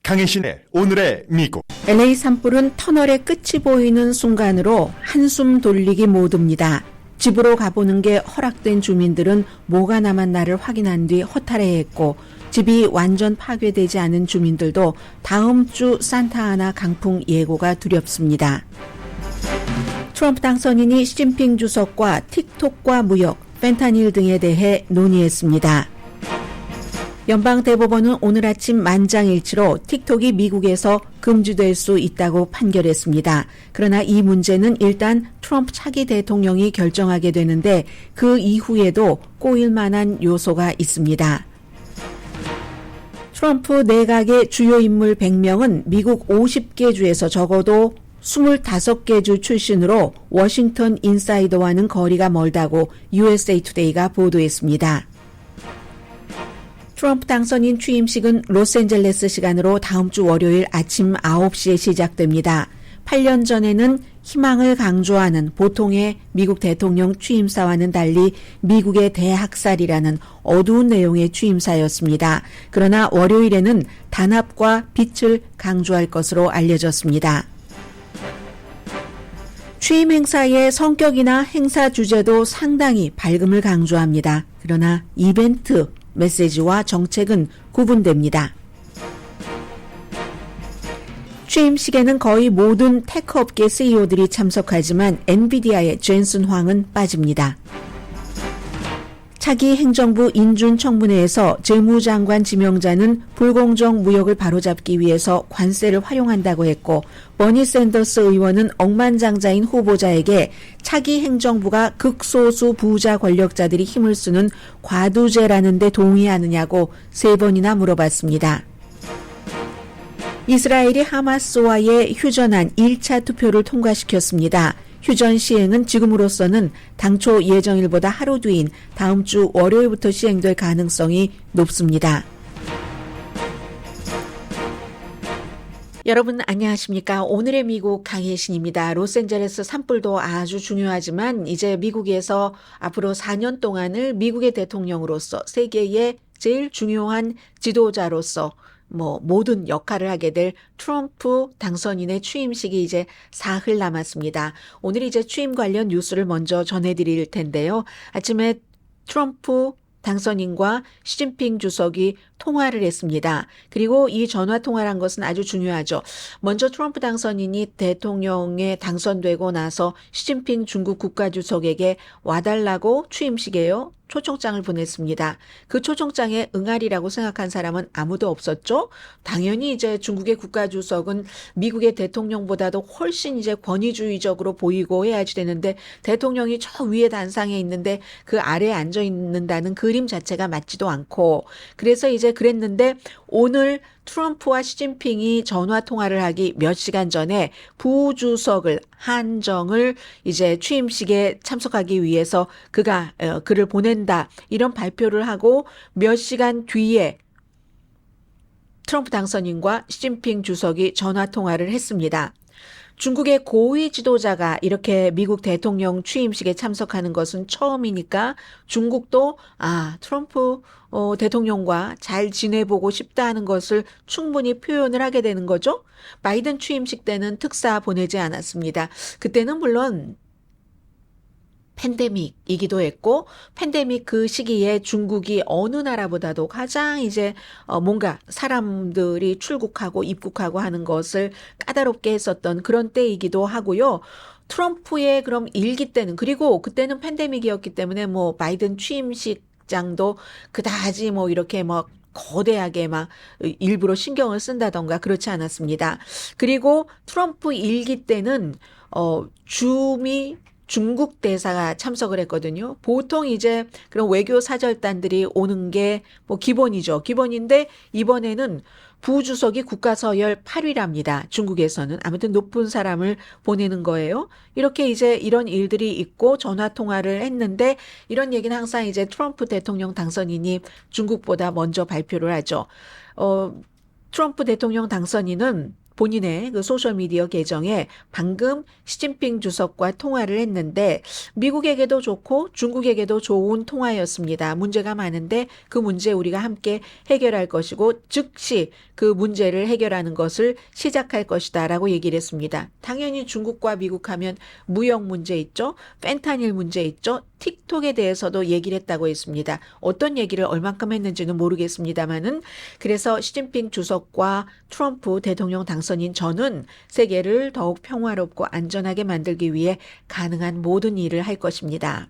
강혜신의 오늘의 미국. LA 산불은 터널의 끝이 보이는 순간으로 한숨 돌리기 모드입니다. 집으로 가보는 게 허락된 주민들은 뭐가 남았나를 확인한 뒤 허탈해했고, 집이 완전 파괴되지 않은 주민들도 다음 주 산타아나 강풍 예고가 두렵습니다. 트럼프 당선인이 시진핑 주석과 틱톡과 무역, 펜타닐 등에 대해 논의했습니다. 연방대법원은 오늘 아침 만장일치로 틱톡이 미국에서 금지될 수 있다고 판결했습니다. 그러나 이 문제는 일단 트럼프 차기 대통령이 결정하게 되는데 그 이후에도 꼬일 만한 요소가 있습니다. 트럼프 내각의 주요 인물 100명은 미국 50개 주에서 적어도 25개 주 출신으로 워싱턴 인사이더와는 거리가 멀다고 USA 투데이가 보도했습니다. 트럼프 당선인 취임식은 로스앤젤레스 시간으로 다음 주 월요일 아침 9시에 시작됩니다. 8년 전에는 희망을 강조하는 보통의 미국 대통령 취임사와는 달리 미국의 대학살이라는 어두운 내용의 취임사였습니다. 그러나 월요일에는 단합과 빛을 강조할 것으로 알려졌습니다. 취임 행사의 성격이나 행사 주제도 상당히 밝음을 강조합니다. 그러나 이벤트, 메시지와 정책은 구분됩니다. 취임식에는 거의 모든 테크 업계 CEO들이 참석하지만 엔비디아의 젠슨 황은 빠집니다. 차기 행정부 인준 청문회에서 재무장관 지명자는 불공정 무역을 바로잡기 위해서 관세를 활용한다고 했고, 버니 샌더스 의원은 억만장자인 후보자에게 차기 행정부가 극소수 부자 권력자들이 힘을 쓰는 과두제라는 데 동의하느냐고 3번이나 물어봤습니다. 이스라엘이 하마스와의 휴전안 1차 투표를 통과시켰습니다. 휴전 시행은 지금으로서는 당초 예정일보다 하루 뒤인 다음 주 월요일부터 시행될 가능성이 높습니다. 여러분 안녕하십니까? 오늘의 미국 강혜신입니다. 로스앤젤레스 산불도 아주 중요하지만 이제 미국에서 앞으로 4년 동안을 미국의 대통령으로서 세계의 제일 중요한 지도자로서 모든 역할을 하게 될 트럼프 당선인의 취임식이 이제 사흘 남았습니다. 오늘 이제 취임 관련 뉴스를 먼저 전해드릴 텐데요. 아침에 트럼프 당선인과 시진핑 주석이 통화를 했습니다. 그리고 이 전화 통화를 한 것은 아주 중요하죠. 먼저 트럼프 당선인이 대통령에 당선되고 나서 시진핑 중국 국가주석에게 와달라고 취임식에요. 초청장을 보냈습니다. 그 초청장에 응하리라고 생각한 사람은 아무도 없었죠. 당연히 이제 중국의 국가주석은 미국의 대통령보다도 훨씬 이제 권위주의적으로 보이고 해야지 되는데 대통령이 저 위에 단상에 있는데 그 아래에 앉아 있는다는 그림 자체가 맞지도 않고 그래서 이제 그랬는데 오늘 트럼프와 시진핑이 전화 통화를 하기 몇 시간 전에 부주석을 한정을 이제 취임식에 참석하기 위해서 그를 보낸다 이런 발표를 하고 몇 시간 뒤에 트럼프 당선인과 시진핑 주석이 전화 통화를 했습니다. 중국의 고위 지도자가 이렇게 미국 대통령 취임식에 참석하는 것은 처음이니까 중국도 트럼프 대통령과 잘 지내보고 싶다 하는 것을 충분히 표현을 하게 되는 거죠. 바이든 취임식 때는 특사 보내지 않았습니다. 그때는 물론 팬데믹이기도 했고 팬데믹 그 시기에 중국이 어느 나라보다도 가장 이제 뭔가 사람들이 출국하고 입국하고 하는 것을 까다롭게 했었던 그런 때이기도 하고요. 트럼프의 그럼 일기 때는 그리고 그때는 팬데믹이었기 때문에 바이든 취임식장도 그다지 이렇게 거대하게 일부러 신경을 쓴다던가 그렇지 않았습니다. 그리고 트럼프 일기 때는 중국 대사가 참석을 했거든요. 보통 이제 그런 외교 사절단들이 오는 게 기본이죠. 기본인데 이번에는 부주석이 국가서열 8위랍니다. 중국에서는. 아무튼 높은 사람을 보내는 거예요. 이렇게 이제 이런 일들이 있고 전화 통화를 했는데 이런 얘기는 항상 이제 트럼프 대통령 당선인이 중국보다 먼저 발표를 하죠. 트럼프 대통령 당선인은 본인의 그 소셜미디어 계정에 방금 시진핑 주석과 통화를 했는데 미국에게도 좋고 중국에게도 좋은 통화였습니다. 문제가 많은데 그 문제 우리가 함께 해결할 것이고 즉시 그 문제를 해결하는 것을 시작할 것이다 라고 얘기를 했습니다. 당연히 중국과 미국 하면 무역 문제 있죠. 펜타닐 문제 있죠. 틱톡에 대해서도 얘기를 했다고 했습니다. 어떤 얘기를 얼만큼 했는지는 모르겠습니다만은 그래서 시진핑 주석과 트럼프 대통령 당선인 저는 세계를 더욱 평화롭고 안전하게 만들기 위해 가능한 모든 일을 할 것입니다.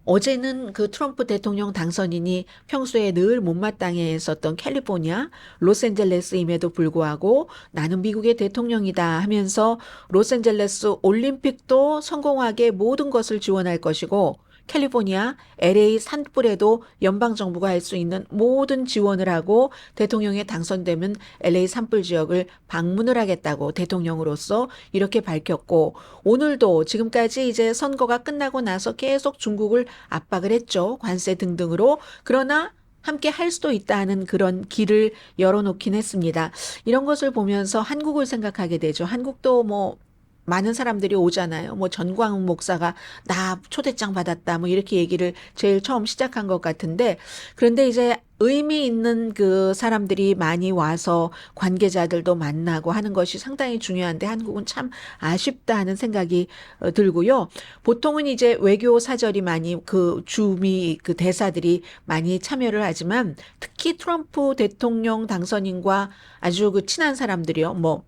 어제는 그 트럼프 대통령 당선인이 평소에 늘 못마땅해 했었던 캘리포니아, 로스앤젤레스임에도 불구하고 나는 미국의 대통령이다 하면서 로스앤젤레스 올림픽도 성공하게 모든 것을 지원할 것이고 캘리포니아, LA 산불에도 연방정부가 할 수 있는 모든 지원을 하고 대통령에 당선되면 LA 산불 지역을 방문을 하겠다고 대통령으로서 이렇게 밝혔고 오늘도 지금까지 이제 선거가 끝나고 나서 계속 중국을 압박을 했죠. 관세 등등으로. 그러나 함께 할 수도 있다는 그런 길을 열어놓긴 했습니다. 이런 것을 보면서 한국을 생각하게 되죠. 한국도 뭐 많은 사람들이 오잖아요. 뭐 전광훈 목사가 나 초대장 받았다. 뭐 이렇게 얘기를 제일 처음 시작한 것 같은데 그런데 이제 의미 있는 그 사람들이 많이 와서 관계자들도 만나고 하는 것이 상당히 중요한데 한국은 참 아쉽다 하는 생각이 들고요. 보통은 이제 외교 사절이 많이 그 주미 그 대사들이 많이 참여를 하지만 특히 트럼프 대통령 당선인과 아주 그 친한 사람들이요. 뭐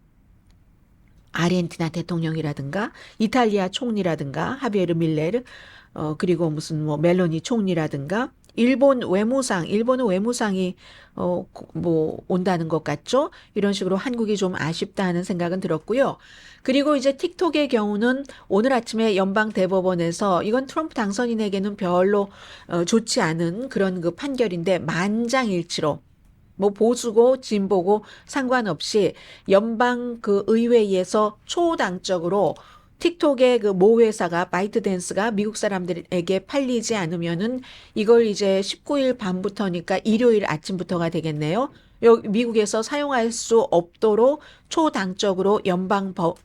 아르헨티나 대통령이라든가 이탈리아 총리라든가 하비에르 밀레르 그리고 무슨 뭐 멜로니 총리라든가 일본은 외무상이 뭐 온다는 것 같죠? 이런 식으로 한국이 좀 아쉽다 하는 생각은 들었고요. 그리고 이제 틱톡의 경우는 오늘 아침에 연방 대법원에서 이건 트럼프 당선인에게는 별로 좋지 않은 그런 그 판결인데 만장일치로 뭐 보수고 진보고 상관없이 연방 그 의회에서 초당적으로 틱톡의 그 모 회사가 바이트댄스가 미국 사람들에게 팔리지 않으면은 이걸 이제 19일 밤부터니까 일요일 아침부터가 되겠네요. 여기 미국에서 사용할 수 없도록 초당적으로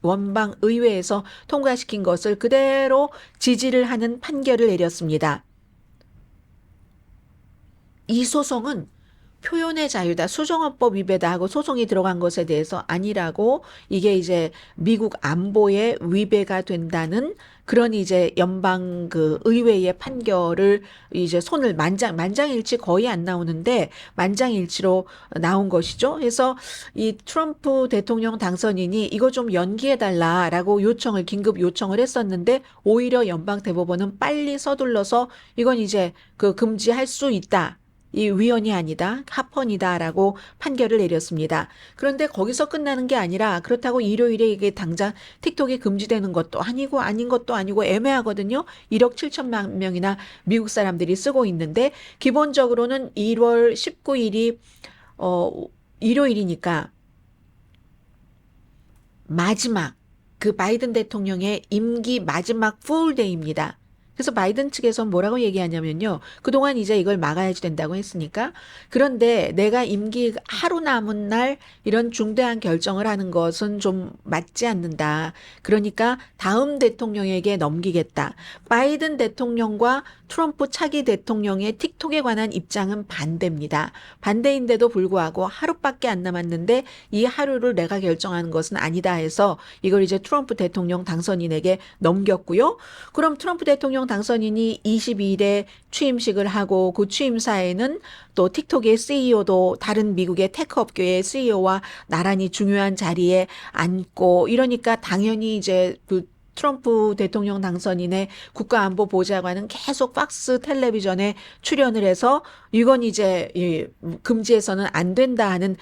원방 의회에서 통과시킨 것을 그대로 지지를 하는 판결을 내렸습니다. 이 소송은 표현의 자유다, 수정헌법 위배다 하고 소송이 들어간 것에 대해서 아니라고 이게 이제 미국 안보에 위배가 된다는 그런 이제 연방 그 의회의 판결을 이제 손을 만장일치 거의 안 나오는데 만장일치로 나온 것이죠. 그래서 이 트럼프 대통령 당선인이 이거 좀 연기해달라라고 긴급 요청을 했었는데 오히려 연방 대법원은 빨리 서둘러서 이건 이제 그 금지할 수 있다. 이 위헌이 아니다, 합헌이다라고 판결을 내렸습니다. 그런데 거기서 끝나는 게 아니라 그렇다고 일요일에 이게 당장 틱톡이 금지되는 것도 아니고 아닌 것도 아니고 애매하거든요. 1억 7천만 명이나 미국 사람들이 쓰고 있는데 기본적으로는 1월 19일이 일요일이니까 마지막 그 바이든 대통령의 임기 마지막 풀데이입니다. 그래서 바이든 측에서 뭐라고 얘기하냐면요. 그동안 이제 이걸 막아야지 된다고 했으니까. 그런데 내가 임기 하루 남은 날 이런 중대한 결정을 하는 것은 좀 맞지 않는다. 그러니까 다음 대통령에게 넘기겠다. 바이든 대통령과 트럼프 차기 대통령의 틱톡에 관한 입장은 반대입니다. 반대인데도 불구하고 하루밖에 안 남았는데 이 하루를 내가 결정하는 것은 아니다 해서 이걸 이제 트럼프 대통령 당선인에게 넘겼고요. 그럼 트럼프 대통령 당선인이 22일에 취임식을 하고 그 취임사에는 또 틱톡의 CEO도 다른 미국의 테크 업계의 CEO와 나란히 중요한 자리에 앉고 이러니까 당연히 이제 그 트럼프 대통령 당선인의 국가안보보좌관은 계속 박스 텔레비전에 출연을 해서 이건 이제 금지해서는 안 된다 하는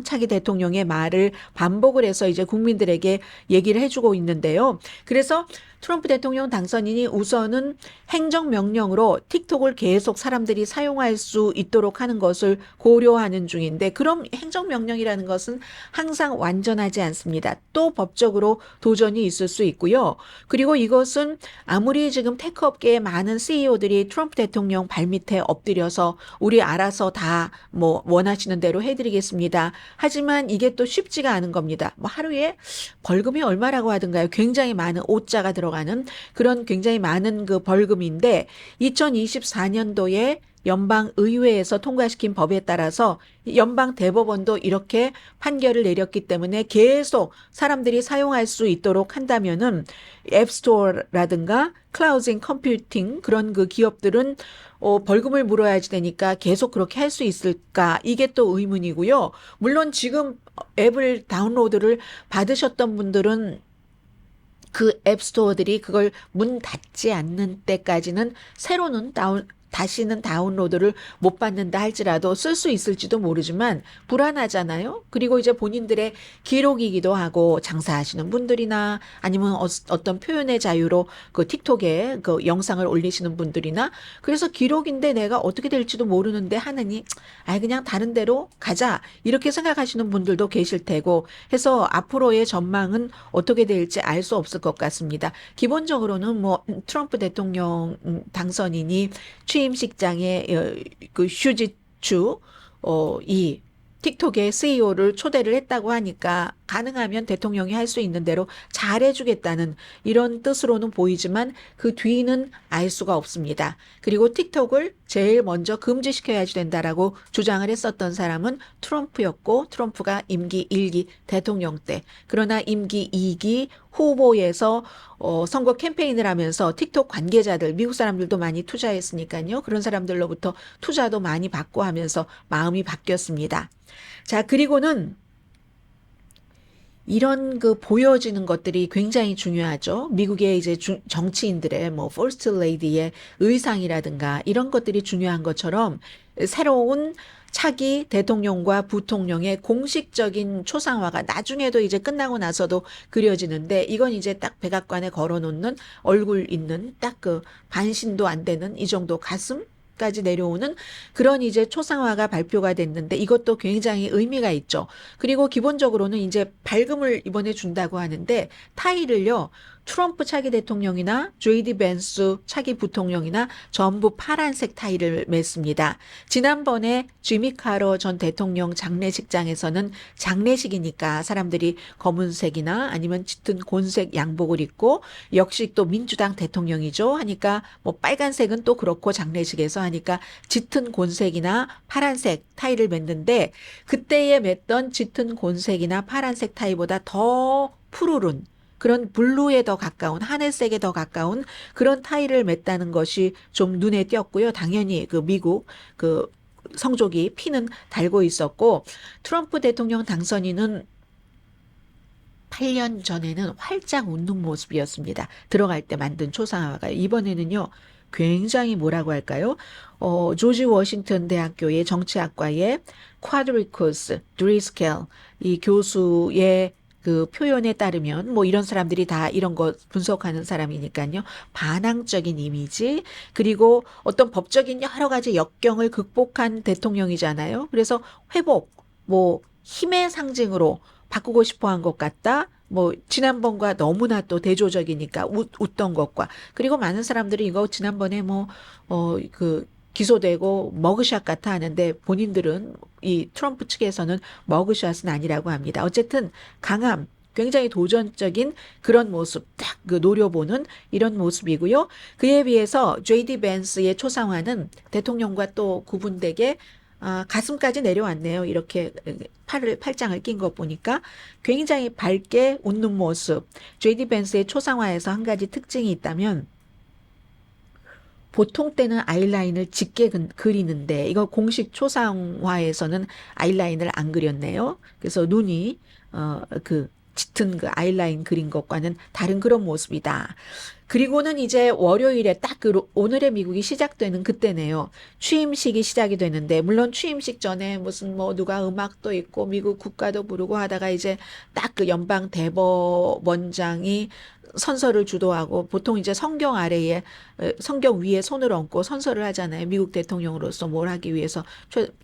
차기 대통령의 말을 반복을 해서 이제 국민들에게 얘기를 해주고 있는데요. 그래서 트럼프 대통령 당선인이 우선은 행정명령으로 틱톡을 계속 사람들이 사용할 수 있도록 하는 것을 고려하는 중인데 그럼 행정명령이라는 것은 항상 완전하지 않습니다. 또 법적으로 도전이 있을 수 있고요. 그리고 이것은 아무리 지금 테크 업계의 많은 CEO들이 트럼프 대통령 발밑에 엎드려서 우리 알아서 다 뭐 원하시는 대로 해드리겠습니다. 하지만 이게 또 쉽지가 않은 겁니다. 뭐 하루에 벌금이 얼마라고 하던가요? 굉장히 많은 오자가 들어가는 그런 굉장히 많은 그 벌금인데 2024년도에 연방 의회에서 통과시킨 법에 따라서 연방 대법원도 이렇게 판결을 내렸기 때문에 계속 사람들이 사용할 수 있도록 한다면은 앱스토어라든가 클라우드 컴퓨팅 그런 그 기업들은 벌금을 물어야지 되니까 계속 그렇게 할 수 있을까? 이게 또 의문이고요. 물론 지금 앱을 다운로드를 받으셨던 분들은 그 앱스토어들이 그걸 문 닫지 않는 때까지는 다시는 다운로드를 못 받는다 할지라도 쓸 수 있을지도 모르지만 불안하잖아요. 그리고 이제 본인들의 기록이기도 하고 장사하시는 분들이나 아니면 어떤 표현의 자유로 그 틱톡에 그 영상을 올리시는 분들이나 그래서 기록인데 내가 어떻게 될지도 모르는데 하느니 그냥 다른 데로 가자 이렇게 생각하시는 분들도 계실 테고 해서 앞으로의 전망은 어떻게 될지 알 수 없을 것 같습니다. 기본적으로는 뭐 트럼프 대통령 당선인이 취임식장에 그 슈지추 이 틱톡의 CEO를 초대를 했다고 하니까 가능하면 대통령이 할 수 있는 대로 잘해주겠다는 이런 뜻으로는 보이지만 그 뒤는 알 수가 없습니다. 그리고 틱톡을 제일 먼저 금지시켜야지 된다라고 주장을 했었던 사람은 트럼프였고 트럼프가 임기 1기 대통령 때 그러나 임기 2기 후보에서 선거 캠페인을 하면서 틱톡 관계자들 미국 사람들도 많이 투자했으니까요. 그런 사람들로부터 투자도 많이 받고 하면서 마음이 바뀌었습니다. 자, 그리고는 이런 그 보여지는 것들이 굉장히 중요하죠. 미국의 이제 정치인들의 뭐 퍼스트 레이디의 의상이라든가 이런 것들이 중요한 것처럼 새로운 차기 대통령과 부통령의 공식적인 초상화가 나중에도 이제 끝나고 나서도 그려지는데 이건 이제 딱 백악관에 걸어놓는 얼굴 있는 딱 그 반신도 안 되는 이 정도 가슴 까지 내려오는 그런 이제 초상화가 발표가 됐는데 이것도 굉장히 의미가 있죠. 그리고 기본적으로는 이제 벌금을 이번에 준다고 하는데 타일을요. 트럼프 차기 대통령이나 JD 벤스 차기 부통령이나 전부 파란색 타일을 맸습니다. 지난번에 지미 카러 전 대통령 장례식장에서는 장례식이니까 사람들이 검은색이나 아니면 짙은 곤색 양복을 입고 역시 또 민주당 대통령이죠. 하니까 뭐 빨간색은 또 그렇고 장례식에서 하니까 짙은 곤색이나 파란색 타일을 맸는데 그때에 맸던 짙은 곤색이나 파란색 타일보다 더 푸르른 그런 블루에 더 가까운 하늘색에 더 가까운 그런 타일을 맸다는 것이 좀 눈에 띄었고요. 당연히 그 미국 그 성조기 피는 달고 있었고 트럼프 대통령 당선인은 8년 전에는 활짝 웃는 모습이었습니다. 들어갈 때 만든 초상화가 이번에는요. 굉장히 뭐라고 할까요? 조지 워싱턴 대학교의 정치학과의 쿼드리코스 드리스켈 이 교수의 그 표현에 따르면 뭐 이런 사람들이 다 이런 거 분석하는 사람이니까요. 반항적인 이미지 그리고 어떤 법적인 여러 가지 역경을 극복한 대통령이잖아요. 그래서 회복 뭐 힘의 상징으로 바꾸고 싶어 한 것 같다. 뭐 지난번과 너무나 또 대조적이니까 웃던 것과 그리고 많은 사람들이 이거 지난번에 뭐 그 기소되고 머그샷 같아 하는데 본인들은 이 트럼프 측에서는 머그샷은 아니라고 합니다. 어쨌든 강함 굉장히 도전적인 그런 모습 딱 그 노려보는 이런 모습이고요. 그에 비해서 JD 벤스의 초상화는 대통령과 또 구분되게 가슴까지 내려왔네요. 이렇게 팔짱을 낀 거 보니까 굉장히 밝게 웃는 모습. JD 벤스의 초상화에서 한 가지 특징이 있다면 보통 때는 아이라인을 짙게 그리는데 이거 공식 초상화에서는 아이라인을 안 그렸네요. 그래서 눈이 그 짙은 그 아이라인 그린 것과는 다른 그런 모습이다. 그리고는 이제 월요일에 딱 오늘의 미국이 시작되는 그때네요. 취임식이 시작이 되는데, 물론 취임식 전에 무슨 뭐 누가 음악도 있고 미국 국가도 부르고 하다가 이제 딱 그 연방 대법원장이 선서를 주도하고 보통 이제 성경 아래에 성경 위에 손을 얹고 선서를 하잖아요. 미국 대통령으로서 뭘 하기 위해서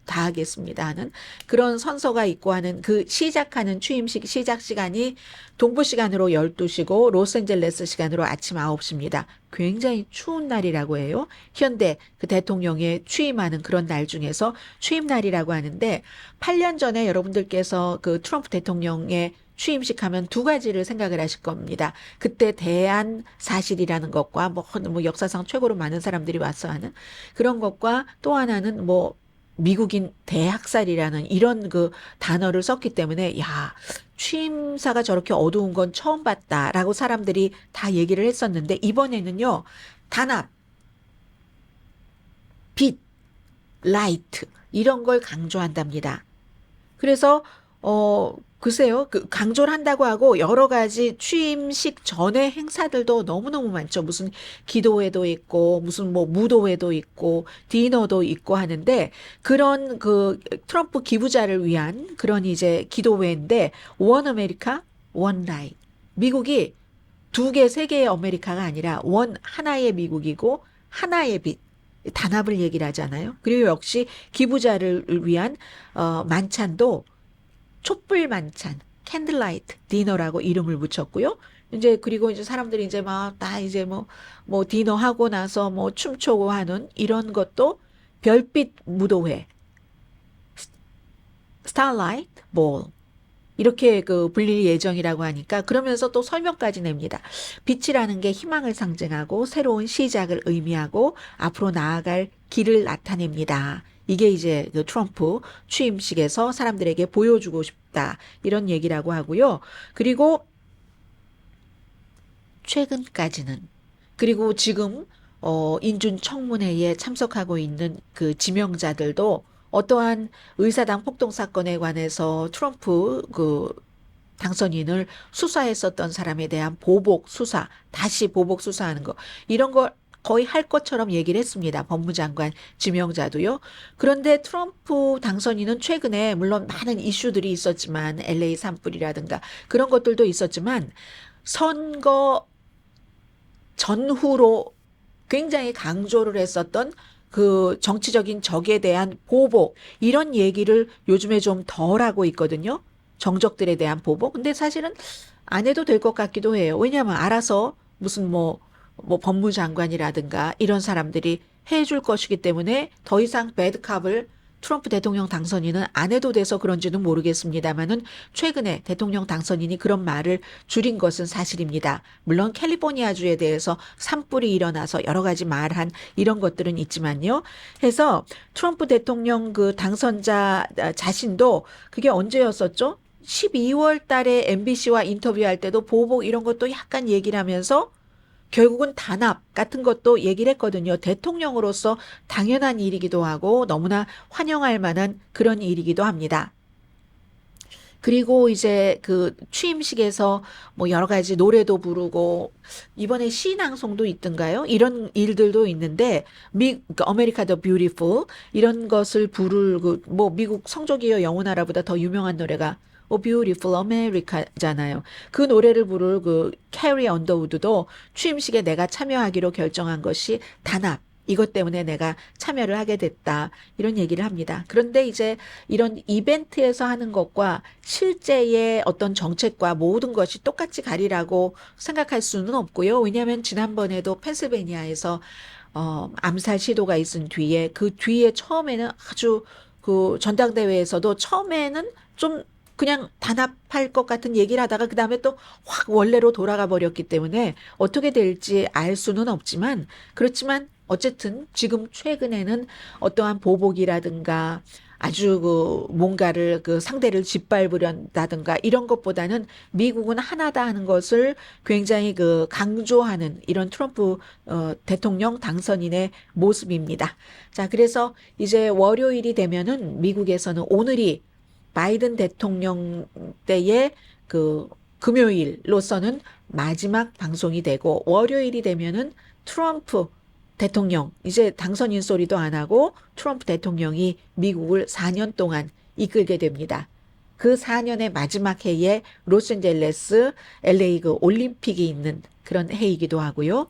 다 하겠습니다 하는 그런 선서가 있고 하는 그 시작하는 취임식 시작 시간이 동부 시간으로 12시고 로스앤젤레스 시간으로 아침 9시입니다. 굉장히 추운 날이라고 해요. 현대 그 대통령의 취임하는 그런 날 중에서 취임 날이라고 하는데 8년 전에 여러분들께서 그 트럼프 대통령의 취임식 하면 두 가지를 생각을 하실 겁니다. 그때 대한 사실이라는 것과 뭐 역사상 최고로 많은 사람들이 와서 하는 그런 것과 또 하나는 뭐 미국인 대학살이라는 이런 그 단어를 썼기 때문에 야, 취임사가 저렇게 어두운 건 처음 봤다라고 사람들이 다 얘기를 했었는데 이번에는요. 단합, 빛, 라이트 이런 걸 강조한답니다. 그래서 글쎄요. 그 강조를 한다고 하고 여러 가지 취임식 전에 행사들도 너무너무 많죠. 무슨 기도회도 있고 무슨 뭐 무도회도 있고 디너도 있고 하는데 그런 그 트럼프 기부자를 위한 그런 이제 기도회인데 원 아메리카, 원 라이트. 미국이 두 개, 세 개의 아메리카가 아니라 하나의 미국이고 하나의 빛. 단합을 얘기를 하잖아요. 그리고 역시 기부자를 위한 만찬도 촛불 만찬, 캔들라이트 디너라고 이름을 붙였고요. 이제 그리고 이제 사람들이 이제 막 다 이제 뭐 디너 하고 나서 뭐 춤추고 하는 이런 것도 별빛 무도회, 스타라이트 볼 이렇게 그 불릴 예정이라고 하니까 그러면서 또 설명까지 냅니다. 빛이라는 게 희망을 상징하고 새로운 시작을 의미하고 앞으로 나아갈 길을 나타냅니다. 이게 이제 그 트럼프 취임식에서 사람들에게 보여주고 싶다. 이런 얘기라고 하고요. 그리고 최근까지는 그리고 지금 인준 청문회에 참석하고 있는 그 지명자들도 어떠한 의사당 폭동 사건에 관해서 트럼프 그 당선인을 수사했었던 사람에 대한 보복 수사, 다시 보복 수사하는 거 이런 걸 거의 할 것처럼 얘기를 했습니다. 법무장관 지명자도요. 그런데 트럼프 당선인은 최근에 물론 많은 이슈들이 있었지만 LA 산불이라든가 그런 것들도 있었지만 선거 전후로 굉장히 강조를 했었던 그 정치적인 적에 대한 보복 이런 얘기를 요즘에 좀 덜 하고 있거든요. 정적들에 대한 보복. 근데 사실은 안 해도 될 것 같기도 해요. 왜냐하면 알아서 무슨 뭐 법무장관이라든가 이런 사람들이 해줄 것이기 때문에 더 이상 배드캅을 트럼프 대통령 당선인은 안 해도 돼서 그런지는 모르겠습니다만은 최근에 대통령 당선인이 그런 말을 줄인 것은 사실입니다. 물론 캘리포니아주에 대해서 산불이 일어나서 여러 가지 말한 이런 것들은 있지만요. 해서 트럼프 대통령 그 당선자 자신도 그게 언제였었죠? 12월 달에 MBC와 인터뷰할 때도 보복 이런 것도 약간 얘기를 하면서 결국은 단합 같은 것도 얘기를 했거든요. 대통령으로서 당연한 일이기도 하고 너무나 환영할 만한 그런 일이기도 합니다. 그리고 이제 그 취임식에서 뭐 여러 가지 노래도 부르고 이번에 시낭송도 있던가요? 이런 일들도 있는데 아메리카 더 뷰티풀 이런 것을 부를 그 뭐 미국 성조기여 영원하라보다 더 유명한 노래가 Beautiful America잖아요. 그 노래를 부를 그 캐리 언더우드도 취임식에 내가 참여하기로 결정한 것이 단합. 이것 때문에 내가 참여를 하게 됐다. 이런 얘기를 합니다. 그런데 이제 이런 이벤트에서 하는 것과 실제의 어떤 정책과 모든 것이 똑같이 가리라고 생각할 수는 없고요. 왜냐하면 지난번에도 펜실베니아에서 암살 시도가 있은 뒤에 그 뒤에 처음에는 아주 그 전당대회에서도 처음에는 좀 그냥 단합할 것 같은 얘기를 하다가 그 다음에 또 확 원래로 돌아가 버렸기 때문에 어떻게 될지 알 수는 없지만 그렇지만 어쨌든 지금 최근에는 어떠한 보복이라든가 아주 그 뭔가를 그 상대를 짓밟으려다든가 이런 것보다는 미국은 하나다 하는 것을 굉장히 그 강조하는 이런 트럼프 대통령 당선인의 모습입니다. 자, 그래서 이제 월요일이 되면은 미국에서는 오늘이 바이든 대통령 때의 그 금요일로서는 마지막 방송이 되고 월요일이 되면은 트럼프 대통령 이제 당선인 소리도 안 하고 트럼프 대통령이 미국을 4년 동안 이끌게 됩니다. 그 4년의 마지막 해에 로스앤젤레스 LA 그 올림픽이 있는 그런 해이기도 하고요.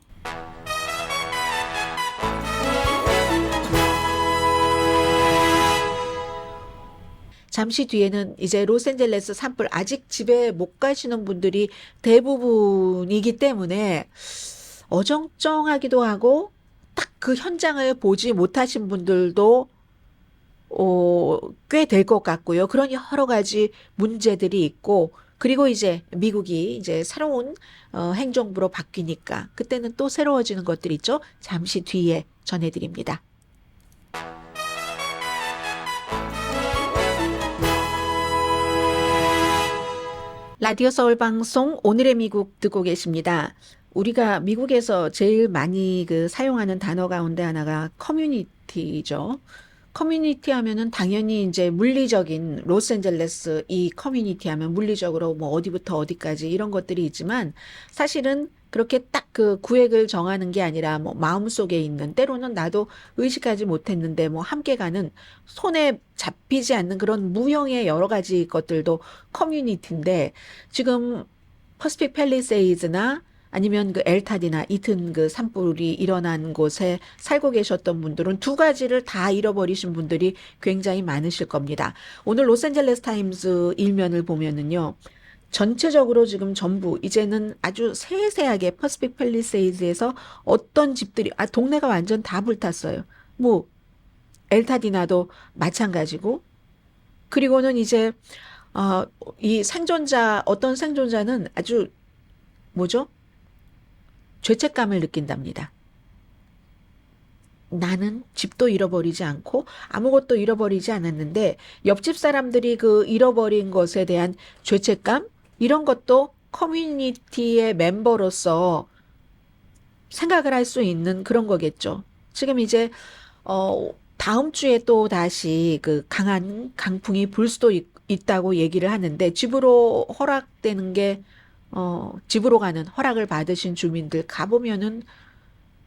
잠시 뒤에는 이제 로스앤젤레스 산불 아직 집에 못 가시는 분들이 대부분이기 때문에 어정쩡하기도 하고 딱 그 현장을 보지 못하신 분들도 꽤 될 것 같고요. 그런 여러 가지 문제들이 있고 그리고 이제 미국이 이제 새로운 행정부로 바뀌니까 그때는 또 새로워지는 것들이 있죠. 잠시 뒤에 전해드립니다. 라디오 서울 방송 오늘의 미국 듣고 계십니다. 우리가 미국에서 제일 많이 그 사용하는 단어 가운데 하나가 커뮤니티죠. 커뮤니티 하면은 당연히 이제 물리적인 로스앤젤레스 이 커뮤니티 하면 물리적으로 뭐 어디부터 어디까지 이런 것들이 있지만 사실은 그렇게 딱 그 구획을 정하는 게 아니라 뭐 마음속에 있는 때로는 나도 의식하지 못했는데 뭐 함께 가는 손에 잡히지 않는 그런 무형의 여러 가지 것들도 커뮤니티인데 지금 퍼시픽 팰리세이즈나 아니면 그 엘타디나 이튼 그 산불이 일어난 곳에 살고 계셨던 분들은 두 가지를 다 잃어버리신 분들이 굉장히 많으실 겁니다. 오늘 로스앤젤레스 타임스 일면을 보면은요. 전체적으로 지금 전부 이제는 아주 세세하게 퍼시픽 팰리세이즈에서 어떤 집들이 동네가 완전 다 불탔어요. 뭐 엘타디나도 마찬가지고 그리고는 이제 이 생존자 어떤 생존자는 아주 뭐죠? 죄책감을 느낀답니다. 나는 집도 잃어버리지 않고 아무것도 잃어버리지 않았는데 옆집 사람들이 그 잃어버린 것에 대한 죄책감 이런 것도 커뮤니티의 멤버로서 생각을 할 수 있는 그런 거겠죠. 지금 이제 다음 주에 또 다시 그 강한 강풍이 불 수도 있다고 얘기를 하는데 집으로 허락되는 게 집으로 가는 허락을 받으신 주민들 가보면은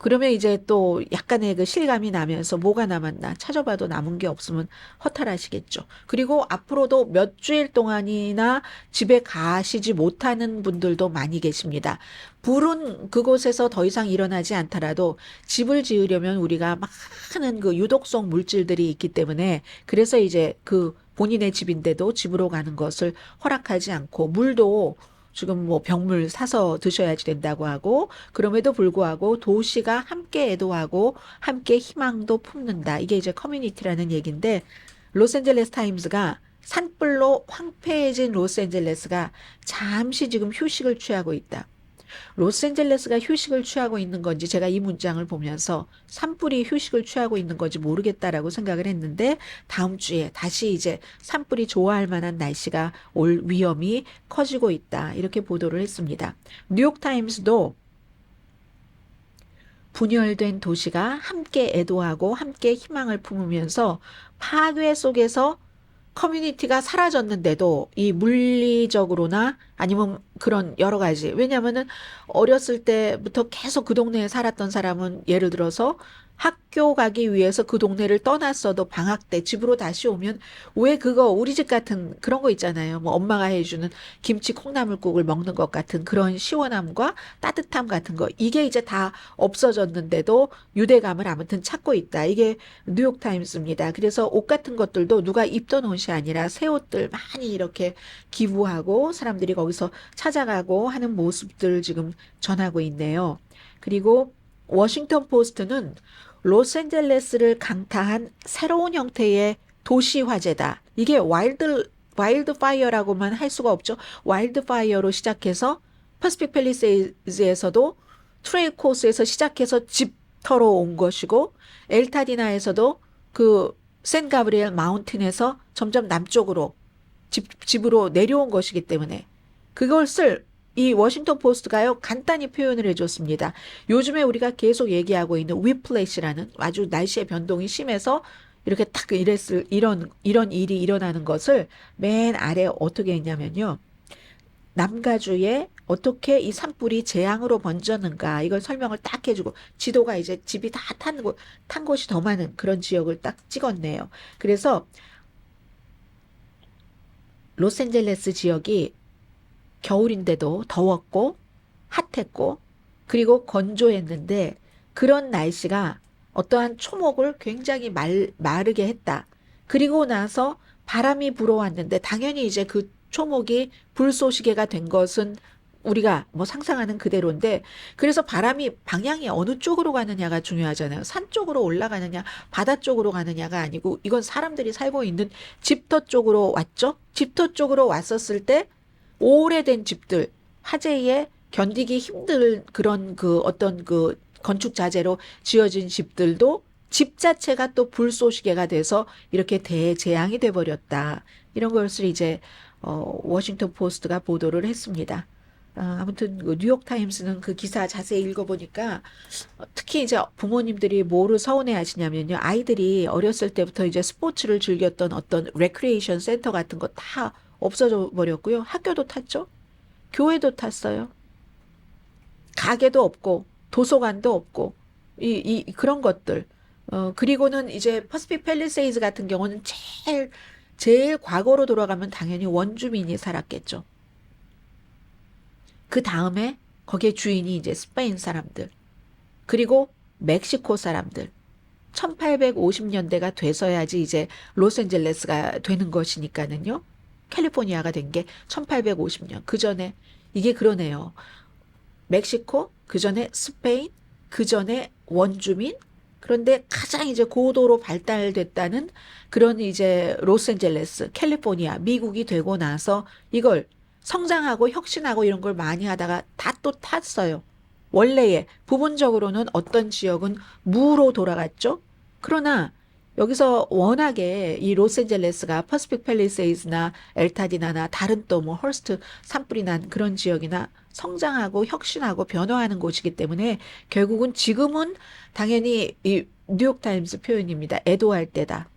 그러면 이제 또 약간의 그 실감이 나면서 뭐가 남았나 찾아봐도 남은 게 없으면 허탈하시겠죠. 그리고 앞으로도 몇 주일 동안이나 집에 가시지 못하는 분들도 많이 계십니다. 불은 그곳에서 더 이상 일어나지 않더라도 집을 지으려면 우리가 많은 그 유독성 물질들이 있기 때문에 그래서 이제 그 본인의 집인데도 집으로 가는 것을 허락하지 않고 물도 지금 뭐 병물 사서 드셔야지 된다고 하고 그럼에도 불구하고 도시가 함께 애도하고 함께 희망도 품는다. 이게 이제 커뮤니티라는 얘기인데 로스앤젤레스 타임스가 산불로 황폐해진 로스앤젤레스가 잠시 지금 휴식을 취하고 있다. 로스앤젤레스가 휴식을 취하고 있는 건지 제가 이 문장을 보면서 산불이 휴식을 취하고 있는 건지 모르겠다라고 생각을 했는데 다음 주에 다시 이제 산불이 좋아할 만한 날씨가 올 위험이 커지고 있다. 이렇게 보도를 했습니다. 뉴욕타임스도 분열된 도시가 함께 애도하고 함께 희망을 품으면서 파괴 속에서 커뮤니티가 사라졌는데도 이 물리적으로나 아니면 그런 여러 가지 왜냐하면은 어렸을 때부터 계속 그 동네에 살았던 사람은 예를 들어서 학교 가기 위해서 그 동네를 떠났어도 방학 때 집으로 다시 오면 왜 그거 우리 집 같은 그런 거 있잖아요. 뭐 엄마가 해주는 김치 콩나물국을 먹는 것 같은 그런 시원함과 따뜻함 같은 거 이게 이제 다 없어졌는데도 유대감을 아무튼 찾고 있다. 이게 뉴욕타임스입니다. 그래서 옷 같은 것들도 누가 입던 옷이 아니라 새 옷들 많이 이렇게 기부하고 사람들이 거기서 찾아가고 하는 모습들 지금 전하고 있네요. 그리고 워싱턴 포스트는 로스앤젤레스를 강타한 새로운 형태의 도시 화재다. 이게 와일드 파이어라고만 할 수가 없죠. 와일드 파이어로 시작해서 퍼시픽 팰리세이즈에서도 트레일 코스에서 시작해서 집터로 온 것이고 엘타디나에서도 그 샌 가브리엘 마운틴에서 점점 남쪽으로 집으로 내려온 것이기 때문에 그것을 이 워싱턴 포스트가요 간단히 표현을 해줬습니다. 요즘에 우리가 계속 얘기하고 있는 위플래시라는 아주 날씨의 변동이 심해서 이렇게 딱 이런 일이 일어나는 것을 맨 아래 어떻게 했냐면요. 남가주에 어떻게 이 산불이 재앙으로 번졌는가 이걸 설명을 딱 해주고 지도가 이제 집이 다 탄 곳이 더 많은 그런 지역을 딱 찍었네요. 그래서 로스앤젤레스 지역이 겨울인데도 더웠고 핫했고 그리고 건조했는데 그런 날씨가 어떠한 초목을 굉장히 마르게 했다. 그리고 나서 바람이 불어왔는데 당연히 이제 그 초목이 불쏘시개가 된 것은 우리가 뭐 상상하는 그대로인데 그래서 바람이 방향이 어느 쪽으로 가느냐가 중요하잖아요. 산 쪽으로 올라가느냐 바다 쪽으로 가느냐가 아니고 이건 사람들이 살고 있는 집터 쪽으로 왔죠. 집터 쪽으로 왔었을 때 오래된 집들 화재에 견디기 힘든 그런 그 어떤 그 건축 자재로 지어진 집들도 집 자체가 또 불쏘시개가 돼서 이렇게 대재앙이 돼버렸다. 이런 것을 이제 워싱턴 포스트가 보도를 했습니다. 아무튼 그 뉴욕타임스는 그 기사 자세히 읽어보니까 특히 이제 부모님들이 뭐를 서운해 하시냐면요. 아이들이 어렸을 때부터 이제 스포츠를 즐겼던 어떤 레크리에이션 센터 같은 거 다 없어져 버렸고요. 학교도 탔죠. 교회도 탔어요. 가게도 없고 도서관도 없고 그런 것들. 그리고는 이제 퍼시픽 팰리세이즈 같은 경우는 제일 과거로 돌아가면 당연히 원주민이 살았겠죠. 그 다음에 거기에 주인이 이제 스페인 사람들, 그리고 멕시코 사람들. 1850년대가 돼서야지 이제 로스앤젤레스가 되는 것이니까는요. 캘리포니아가 된 게 1850년. 그 전에 이게 그러네요. 멕시코, 그 전에 스페인, 그 전에 원주민. 그런데 가장 이제 고도로 발달됐다는 그런 이제 로스앤젤레스, 캘리포니아, 미국이 되고 나서 이걸 성장하고 혁신하고 이런 걸 많이 하다가 다 또 탔어요. 원래의 부분적으로는 어떤 지역은 무로 돌아갔죠. 그러나 여기서 워낙에 이 로스앤젤레스가 퍼시픽 팰리세이즈나 엘타디나나 다른 또 뭐 헐스트 산불이 난 그런 지역이나 성장하고 혁신하고 변화하는 곳이기 때문에 결국은 지금은 당연히 이 뉴욕타임스 표현입니다. 애도할 때다.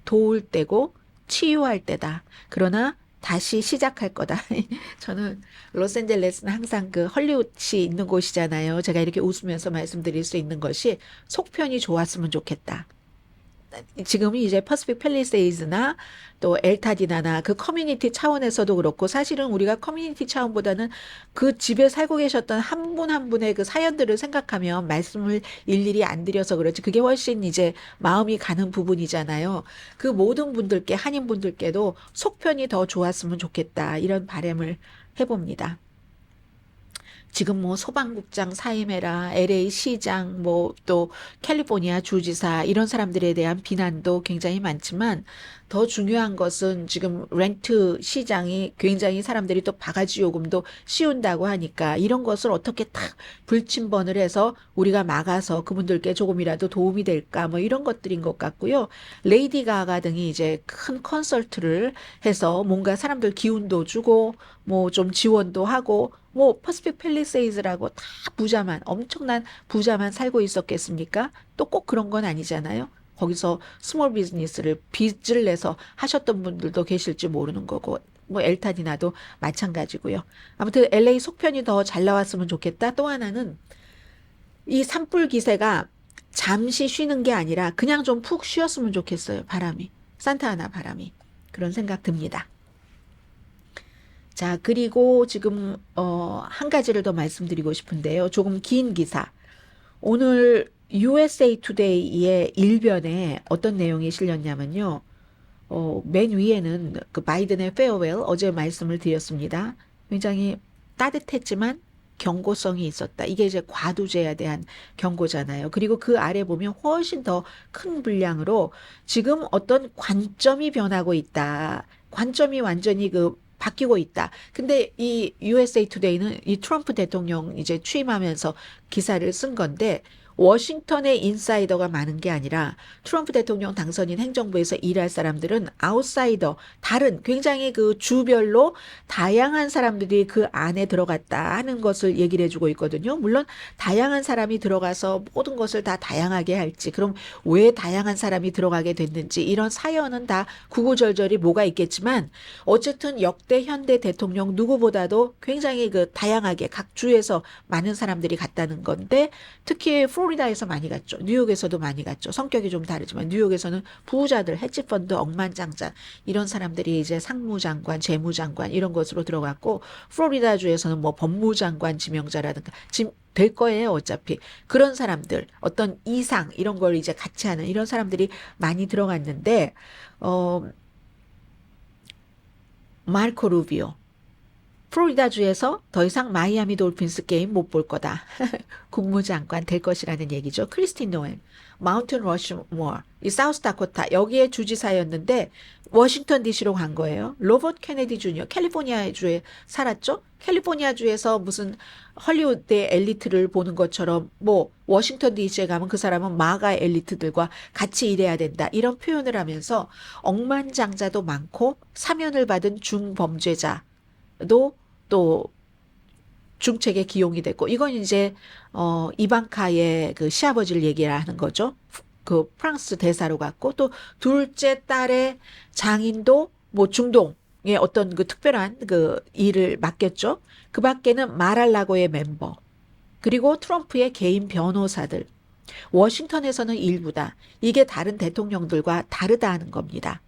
도울 때고 치유할 때다. 그러나 다시 시작할 거다. 저는 로스앤젤레스는 항상 그 헐리우드이 있는 곳이잖아요. 제가 이렇게 웃으면서 말씀드릴 수 있는 것이 속편이 좋았으면 좋겠다. 지금은 이제 퍼시픽 팰리세이즈나 또 엘타디나나 그 커뮤니티 차원에서도 그렇고 사실은 우리가 커뮤니티 차원보다는 그 집에 살고 계셨던 한 분 한 분의 그 사연들을 생각하면 말씀을 일일이 안 드려서 그렇지 그게 훨씬 이제 마음이 가는 부분이잖아요. 그 모든 분들께 한인분들께도 속편이 더 좋았으면 좋겠다 이런 바람을 해봅니다. 지금 뭐 소방국장 사임해라, LA 시장, 뭐 또 캘리포니아 주지사 이런 사람들에 대한 비난도 굉장히 많지만 더 중요한 것은 지금 렌트 시장이 굉장히 사람들이 또 바가지 요금도 씌운다고 하니까 이런 것을 어떻게 딱 불침번을 해서 우리가 막아서 그분들께 조금이라도 도움이 될까 뭐 이런 것들인 것 같고요. 레이디 가가 등이 이제 큰 컨설트를 해서 뭔가 사람들 기운도 주고 뭐 좀 지원도 하고 뭐 퍼시픽 팰리세이즈라고 다 부자만 엄청난 부자만 살고 있었겠습니까? 또 꼭 그런 건 아니잖아요. 거기서 스몰 비즈니스를 빚을 내서 하셨던 분들도 계실지 모르는 거고 뭐 엘타디나도 마찬가지고요. 아무튼 LA 속편이 더 잘 나왔으면 좋겠다. 또 하나는 이 산불 기세가 잠시 쉬는 게 아니라 그냥 좀 푹 쉬었으면 좋겠어요. 바람이. 산타아나 바람이. 그런 생각 듭니다. 자, 그리고 지금 한 가지를 더 말씀드리고 싶은데요. 조금 긴 기사. 오늘 USA 투데이의 일변에 어떤 내용이 실렸냐면요. 맨 위에는 그 바이든의 페어웰 어제 말씀을 드렸습니다. 굉장히 따뜻했지만 경고성이 있었다. 이게 이제 과두제에 대한 경고잖아요. 그리고 그 아래 보면 훨씬 더 큰 분량으로 지금 어떤 관점이 변하고 있다. 관점이 완전히 바뀌고 있다. 근데 이 USA 투데이는 이 트럼프 대통령 이제 취임하면서 기사를 쓴 건데 워싱턴에 인사이더가 많은 게 아니라 트럼프 대통령 당선인 행정부에서 일할 사람들은 아웃사이더, 다른 굉장히 그 주별로 다양한 사람들이 그 안에 들어갔다 하는 것을 얘기를 해주고 있거든요. 물론 다양한 사람이 들어가서 모든 것을 다 다양하게 할지, 그럼 왜 다양한 사람이 들어가게 됐는지 이런 사연은 다 구구절절이 뭐가 있겠지만 어쨌든 역대 현대 대통령 누구보다도 굉장히 그 다양하게 각 주에서 많은 사람들이 갔다는 건데, 특히 플로리다에서 많이 갔죠. 뉴욕에서도 많이 갔죠. 성격이 좀 다르지만 뉴욕에서는 부자들, 헤지펀드, 억만장자 이런 사람들이 이제 상무장관, 재무장관 이런 것으로 들어갔고, 플로리다 주에서는 뭐 법무장관 지명자라든가 지금 될 거예요. 어차피 그런 사람들, 어떤 이상 이런 걸 이제 같이 하는 이런 사람들이 많이 들어갔는데, 마르코 루비오 플로리다주에서 더 이상 마이애미 돌핀스 게임 못 볼 거다. 국무장관 될 것이라는 얘기죠. 크리스틴 노엘, 마운틴 러시모어, 이 사우스다코타 여기에 주지사였는데 워싱턴 DC로 간 거예요. 로버트 케네디 주니어 캘리포니아주에 살았죠. 캘리포니아주에서 무슨 헐리우드의 엘리트를 보는 것처럼 뭐 워싱턴 DC에 가면 그 사람은 마가 엘리트들과 같이 일해야 된다. 이런 표현을 하면서 억만장자도 많고 사면을 받은 중범죄자도 또 중책에 기용이 됐고, 이건 이제 이방카의 그 시아버지를 얘기하는 거죠. 그 프랑스 대사로 갔고, 또 둘째 딸의 장인도 뭐 중동의 어떤 그 특별한 그 일을 맡겼죠. 그 밖에는 마랄라고의 멤버, 그리고 트럼프의 개인 변호사들. 워싱턴에서는 일부다. 이게 다른 대통령들과 다르다는 겁니다.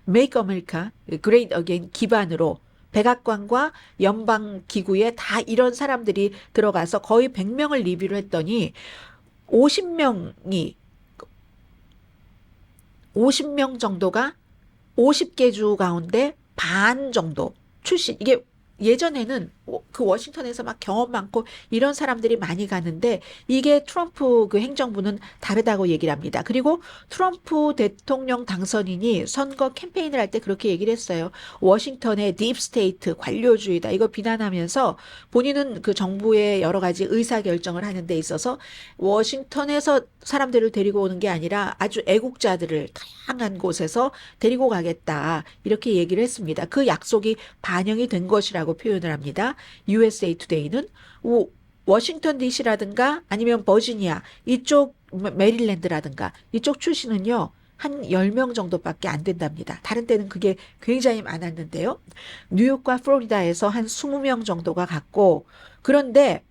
Make America Great Again 기반으로 백악관과 연방기구에 다 이런 사람들이 들어가서 거의 100명을 리뷰를 했더니 50명이 50명 정도가 50개 주 가운데 반 정도 출신. 이게 예전에는 그 워싱턴에서 막 경험 많고 이런 사람들이 많이 가는데, 이게 트럼프 그 행정부는 다르다고 얘기를 합니다. 그리고 트럼프 대통령 당선인이 선거 캠페인을 할 때 그렇게 얘기를 했어요. 워싱턴의 딥스테이트 관료주의다 이거 비난하면서, 본인은 그 정부의 여러 가지 의사결정을 하는 데 있어서 워싱턴에서 사람들을 데리고 오는 게 아니라 아주 애국자들을 다양한 곳에서 데리고 가겠다 이렇게 얘기를 했습니다. 그 약속이 반영이 된 것이라고 표현을 합니다. USA Today는 워싱턴 DC라든가 아니면 버지니아 이쪽, 메릴랜드라든가 이쪽 출신은요 한 10명 정도밖에 안 된답니다. 다른 때는 그게 굉장히 많았는데요. 뉴욕과 플로리다에서 한 20명 정도가 갔고, 그런데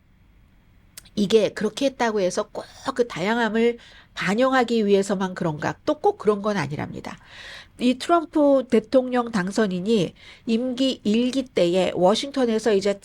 이게 그렇게 했다고 해서 꼭 그 다양함을 반영하기 위해서만 그런가? 또 꼭 그런 건 아니랍니다. 이 트럼프 대통령 당선인이 임기 1기 때에 워싱턴에서 이제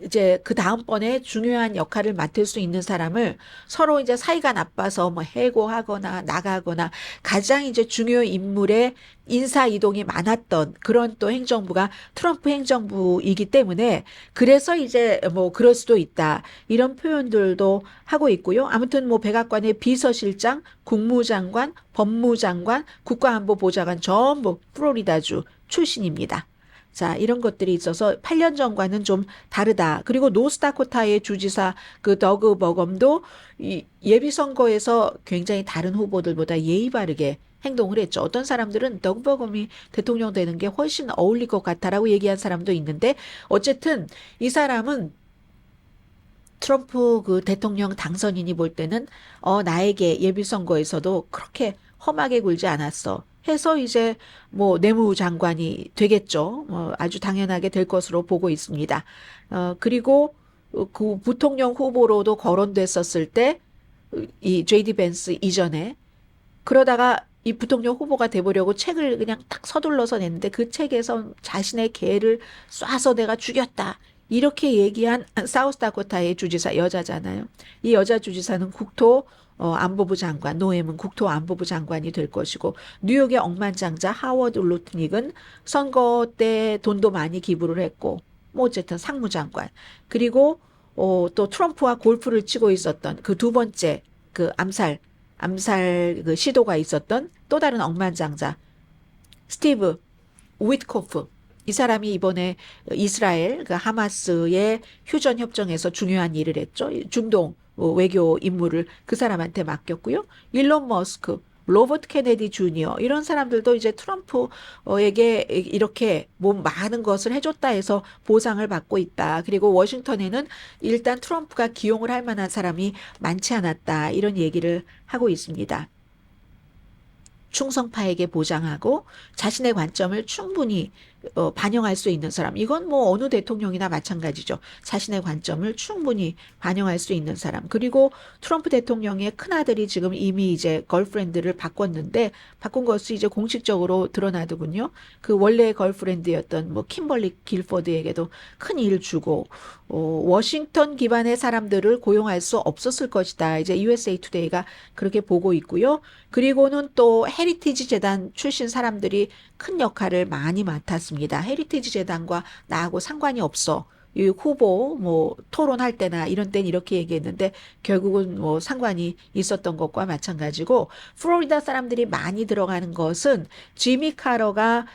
이제 그 다음번에 중요한 역할을 맡을 수 있는 사람을 서로 이제 사이가 나빠서 뭐 해고하거나 나가거나 가장 이제 중요 인물의 인사 이동이 많았던 그런 또 행정부가 트럼프 행정부이기 때문에, 그래서 이제 뭐 그럴 수도 있다 이런 표현들도 하고 있고요. 아무튼 뭐 백악관의 비서실장, 국무장관, 법무장관, 국가안보보좌관 전부 플로리다주 출신입니다. 자, 이런 것들이 있어서 8년 전과는 좀 다르다. 그리고 노스다코타의 주지사 그 더그 버검도 이 예비선거에서 굉장히 다른 후보들보다 예의 바르게 행동을 했죠. 어떤 사람들은 더그 버검이 대통령 되는 게 훨씬 어울릴 것 같다라고 얘기한 사람도 있는데, 어쨌든 이 사람은 트럼프 그 대통령 당선인이 볼 때는 나에게 예비선거에서도 그렇게 험하게 굴지 않았어 해서 이제 뭐 내무장관이 되겠죠. 아주 당연하게 될 것으로 보고 있습니다. 그리고 그 부통령 후보로도 거론됐었을 때 이 JD 벤스 이전에, 그러다가 이 부통령 후보가 돼보려고 책을 그냥 딱 서둘러서 냈는데 그 책에서 자신의 개를 쏴서 내가 죽였다 이렇게 얘기한 사우스다코타의 주지사, 여자잖아요. 이 여자 주지사는 안보부 장관, 노엠은 국토안보부 장관이 될 것이고, 뉴욕의 억만장자 하워드 루트닉은 선거 때 돈도 많이 기부를 했고, 뭐 어쨌든 상무장관. 그리고 또 트럼프와 골프를 치고 있었던 그 두 번째 그 암살 그 시도가 있었던 또 다른 억만장자 스티브 위트코프. 이 사람이 이번에 이스라엘 그 하마스의 휴전 협정에서 중요한 일을 했죠. 중동 외교 임무를 그 사람한테 맡겼고요. 일론 머스크, 로버트 케네디 주니어 이런 사람들도 이제 트럼프에게 이렇게 뭐 많은 것을 해줬다 해서 보상을 받고 있다. 그리고 워싱턴에는 일단 트럼프가 기용을 할 만한 사람이 많지 않았다. 이런 얘기를 하고 있습니다. 충성파에게 보장하고 자신의 관점을 충분히 반영할 수 있는 사람. 이건 뭐 어느 대통령이나 마찬가지죠. 자신의 관점을 충분히 반영할 수 있는 사람. 그리고 트럼프 대통령의 큰아들이 지금 이미 이제 걸프렌드를 바꿨는데 바꾼 것이 이제 공식적으로 드러나더군요. 그 원래 걸프렌드였던 뭐 kimberly guilford에게도 큰 일 주고 워싱턴 기반의 사람들을 고용할 수 없었을 것이다. 이제 USA Today가 그렇게 보고 있고요. 그리고는 또 헤리티지 재단 출신 사람들이 큰 역할을 많이 맡았습니다. 헤리티지 재단과 나하고 상관이 없어. 이 후보 뭐 토론할 때나 이런 때는 이렇게 얘기했는데 결국은 뭐 상관이 있었던 것과 마찬가지고 플로리다 사람들이 많이 들어가는 것은 지미 카러가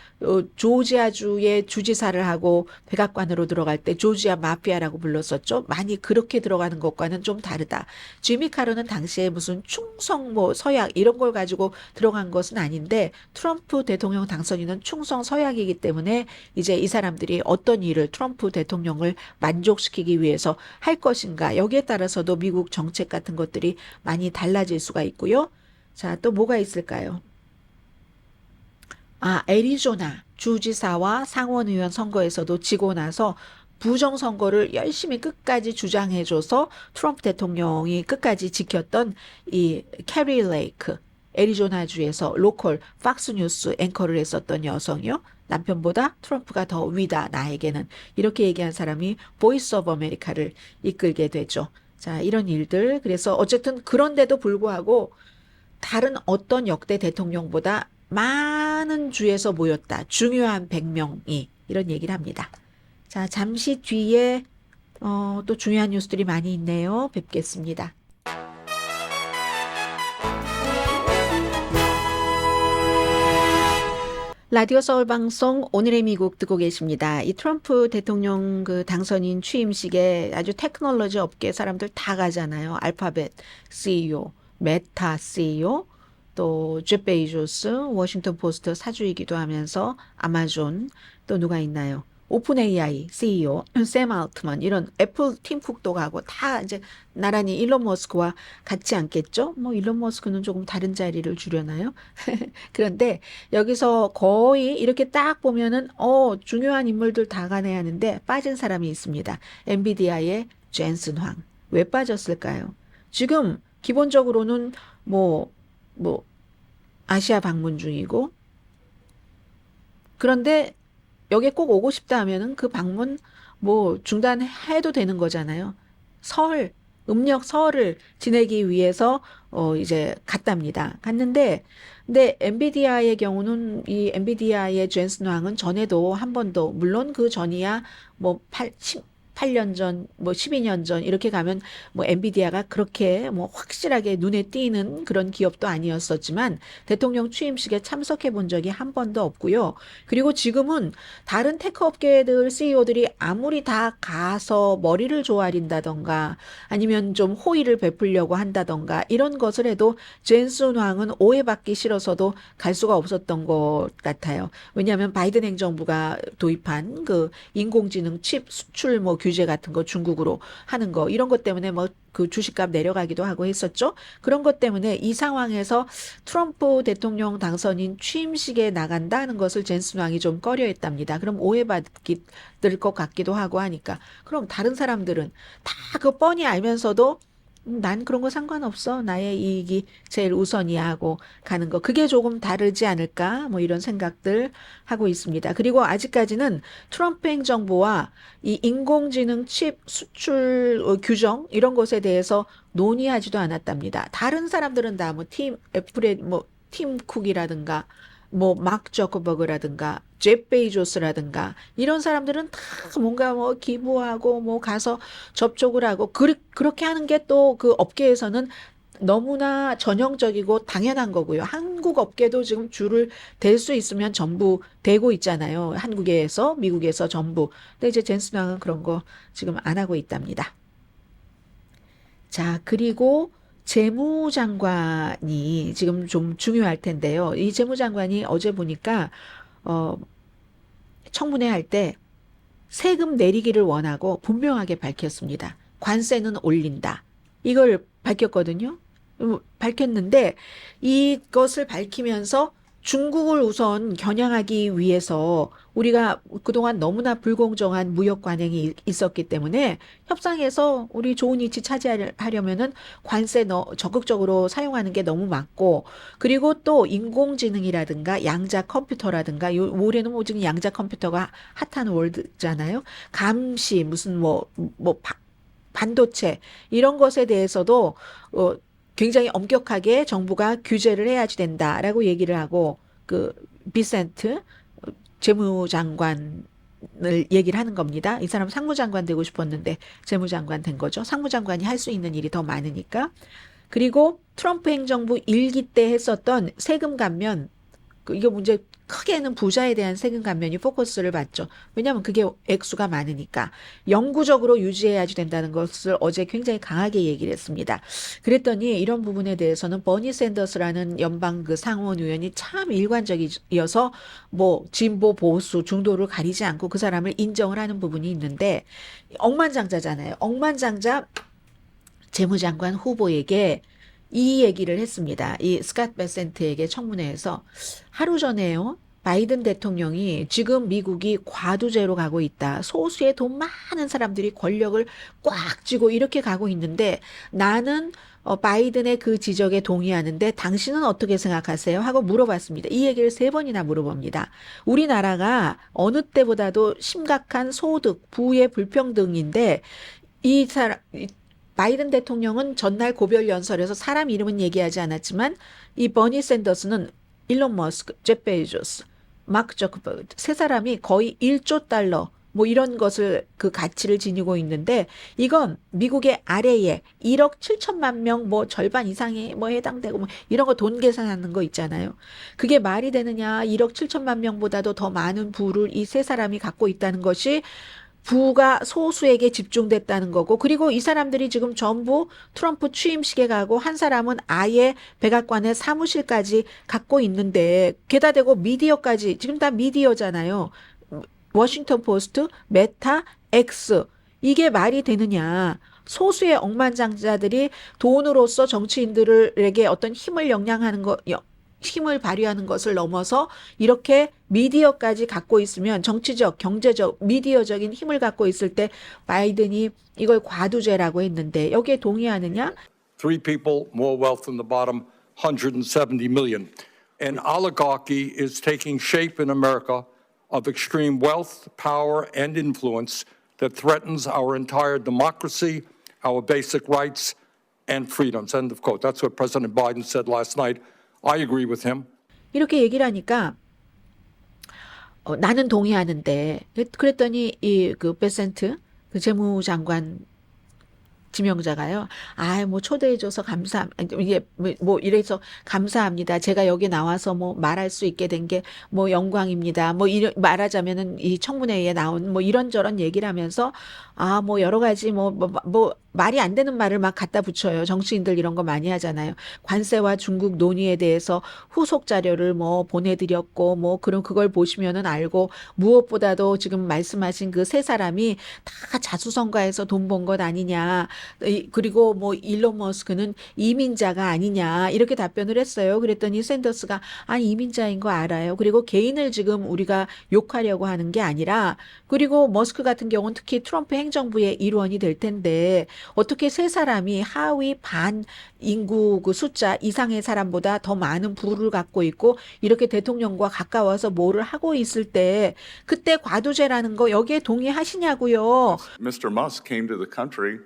조지아주의 주지사를 하고 백악관으로 들어갈 때 조지아 마피아라고 불렀었죠. 많이 그렇게 들어가는 것과는 좀 다르다. 지미 카러는 당시에 무슨 충성 뭐 서약 이런 걸 가지고 들어간 것은 아닌데 트럼프 대통령 당선인은 충성 서약이기 때문에 이제 이 사람들이 어떤 일을 트럼프 대통령을 만족시키기 위해서 할 것인가 여기에 따라서도 미국 정책 같은 것들이 많이 달라질 수가 있고요. 자, 또 뭐가 있을까요? 애리조나 주지사와 상원의원 선거에서도 지고 나서 부정선거를 열심히 끝까지 주장해줘서 트럼프 대통령이 끝까지 지켰던 이 캐리 레이크, 애리조나주에서 로컬 팍스뉴스 앵커를 했었던 여성이요. 남편보다 트럼프가 더 위다 나에게는 이렇게 얘기한 사람이 보이스 오브 아메리카를 이끌게 되죠. 자, 이런 일들. 그래서 어쨌든 그런데도 불구하고 다른 어떤 역대 대통령보다 많은 주에서 모였다. 중요한 100명이 이런 얘기를 합니다. 자, 잠시 뒤에 또 중요한 뉴스들이 많이 있네요. 뵙겠습니다. 라디오 서울 방송 오늘의 미국 듣고 계십니다. 이 트럼프 대통령 그 당선인 취임식에 아주 테크놀로지 업계 사람들 다 가잖아요. 알파벳 CEO, 메타 CEO, 또 제프 베이조스, 워싱턴 포스트 사주이기도 하면서 아마존, 또 누가 있나요? 오픈 AI CEO 샘 알트만 이런 애플 팀 쿡도 가고 다 이제 나란히 일론 머스크와 같지 않겠죠? 뭐 일론 머스크는 조금 다른 자리를 주려나요? 그런데 여기서 거의 이렇게 딱 보면은 중요한 인물들 다 가네 하는데 빠진 사람이 있습니다. 엔비디아의 젠슨 황. 왜 빠졌을까요? 지금 기본적으로는 뭐 아시아 방문 중이고 그런데 여기에 꼭 오고 싶다 하면은 그 방문 뭐 중단해도 되는 거잖아요. 음력 설을 지내기 위해서 이제 갔답니다. 갔는데 근데 엔비디아의 경우는 이 엔비디아의 젠슨 황은 전에도 한 번도 물론 그 전이야 뭐 8년 전, 뭐 12년 전 이렇게 가면 뭐 엔비디아가 그렇게 뭐 확실하게 눈에 띄는 그런 기업도 아니었었지만 대통령 취임식에 참석해 본 적이 한 번도 없고요. 그리고 지금은 다른 테크 업계들 CEO들이 아무리 다 가서 머리를 조아린다던가 아니면 좀 호의를 베풀려고 한다던가 이런 것을 해도 젠슨 황은 오해받기 싫어서도 갈 수가 없었던 것 같아요. 왜냐하면 바이든 행정부가 도입한 그 인공지능 칩 수출 뭐 규제 같은 거 중국으로 하는 거 이런 것 때문에 뭐 그 주식값 내려가기도 하고 했었죠. 그런 것 때문에 이 상황에서 트럼프 대통령 당선인 취임식에 나간다는 것을 젠슨 황이 좀 꺼려했답니다. 그럼 오해받기 될 것 같기도 하고 하니까 그럼 다른 사람들은 다 그 뻔히 알면서도 난 그런 거 상관없어. 나의 이익이 제일 우선이야 하고 가는 거. 그게 조금 다르지 않을까? 뭐 이런 생각들 하고 있습니다. 그리고 아직까지는 트럼프 행정부와 이 인공지능 칩 수출 규정 이런 것에 대해서 논의하지도 않았답니다. 다른 사람들은 다 뭐 애플의 뭐 팀 쿡이라든가 뭐 마크 저커버그라든가 제프 베이조스라든가 이런 사람들은 다 뭔가 뭐 기부하고 뭐 가서 접촉을 하고 그렇게 하는 게 또 그 업계에서는 너무나 전형적이고 당연한 거고요. 한국 업계도 지금 줄을 댈 수 있으면 전부 대고 있잖아요. 한국에서 미국에서 전부. 근데 이제 젠슨 황은 그런 거 지금 안 하고 있답니다. 자, 그리고 재무장관이 지금 좀 중요할 텐데요. 이 재무장관이 어제 보니까 청문회 할 때 세금 내리기를 원하고 분명하게 밝혔습니다. 관세는 올린다. 이걸 밝혔거든요. 밝혔는데 이것을 밝히면서 중국을 우선 겨냥하기 위해서 우리가 그동안 너무나 불공정한 무역 관행이 있었기 때문에 협상에서 우리 좋은 위치 차지하려면은 관세 적극적으로 사용하는 게 너무 맞고, 그리고 또 인공지능이라든가 양자 컴퓨터라든가 올해는 뭐 지금 양자 컴퓨터가 핫한 월드잖아요. 감시 무슨 반도체 이런 것에 대해서도 굉장히 엄격하게 정부가 규제를 해야지 된다라고 얘기를 하고, 그 비센트 재무장관을 얘기를 하는 겁니다. 이 사람 상무장관 되고 싶었는데 재무장관 된 거죠. 상무장관이 할 수 있는 일이 더 많으니까. 그리고 트럼프 행정부 1기 때 했었던 세금 감면, 이게 문제 크게는 부자에 대한 세금 감면이 포커스를 받죠. 왜냐하면 그게 액수가 많으니까. 영구적으로 유지해야지 된다는 것을 어제 굉장히 강하게 얘기를 했습니다. 그랬더니 이런 부분에 대해서는 버니 샌더스라는 연방 그 상원 의원이 참 일관적이어서 뭐 진보 보수 중도를 가리지 않고 그 사람을 인정을 하는 부분이 있는데, 억만장자잖아요. 억만장자 재무장관 후보에게 이 얘기를 했습니다. 이 스캇 베센트에게 청문회에서 하루 전에요. 바이든 대통령이 지금 미국이 과두제로 가고 있다. 소수의 돈 많은 사람들이 권력을 꽉 쥐고 이렇게 가고 있는데 나는 바이든의 그 지적에 동의하는데 당신은 어떻게 생각하세요? 하고 물어봤습니다. 이 얘기를 3번이나 물어봅니다. 우리나라가 어느 때보다도 심각한 소득, 부의 불평등인데 이 사람 바이든 대통령은 전날 고별 연설에서 사람 이름은 얘기하지 않았지만 이 버니 샌더스는 일론 머스크, 제프 베조스, 마크 저커버그 세 사람이 거의 1조 달러 뭐 이런 것을 그 가치를 지니고 있는데, 이건 미국의 아래에 1억 7천만 명 뭐 절반 이상에 뭐 해당되고 뭐 이런 거 돈 계산하는 거 있잖아요. 그게 말이 되느냐? 1억 7천만 명보다도 더 많은 부를 이 세 사람이 갖고 있다는 것이 부가 소수에게 집중됐다는 거고, 그리고 이 사람들이 지금 전부 트럼프 취임식에 가고 한 사람은 아예 백악관의 사무실까지 갖고 있는데, 게다 대고 미디어까지 지금 다 미디어잖아요. 워싱턴 포스트, 메타, X. 이게 말이 되느냐. 소수의 억만장자들이 돈으로서 정치인들에게 어떤 힘을 영향하는 거, 힘을 발휘하는 것을 넘어서 이렇게 미디어까지 갖고 있으면, 정치적, 경제적, 미디어적인 힘을 갖고 있을 때 바이든이 이걸 과두제라고 했는데 여기에 동의하느냐? Three people, more wealth than the bottom 170 million. An oligarchy is taking shape in America of extreme wealth, power, and influence that threatens our entire democracy, our basic rights, and freedoms. End of quote. That's what President Biden said last night. I agree with him. 이렇게 얘기를 하니까 나는 동의하는데, 그랬더니 이 그 베센트 그 재무장관 지명자가요. 뭐 초대해줘서 이게 뭐 이래서 감사합니다. 제가 여기 나와서 뭐 말할 수 있게 된 게 뭐 영광입니다. 뭐 말하자면은 이 청문회에 나온 뭐 이런저런 얘기를 하면서 뭐 여러 가지 뭐 말이 안 되는 말을 막 갖다 붙여요. 정치인들 이런 거 많이 하잖아요. 관세와 중국 논의에 대해서 후속 자료를 뭐 보내드렸고 뭐 그걸 보시면은 알고, 무엇보다도 지금 말씀하신 그 세 사람이 다 자수성가해서 돈 번 것 아니냐. 그리고 뭐 일론 머스크는 이민자가 아니냐 이렇게 답변을 했어요. 그랬더니 샌더스가 이민자인 거 알아요. 그리고 개인을 지금 우리가 욕하려고 하는 게 아니라, 그리고 머스크 같은 경우는 특히 트럼프 행정부의 일원이 될 텐데 어떻게 세 사람이 하위 반 인구 그 숫자 이상의 사람보다 더 많은 부를 갖고 있고 이렇게 대통령과 가까워서 뭐를 하고 있을 때 그때 과도제라는 거 여기에 동의하시냐고요. Mr. Musk came to the country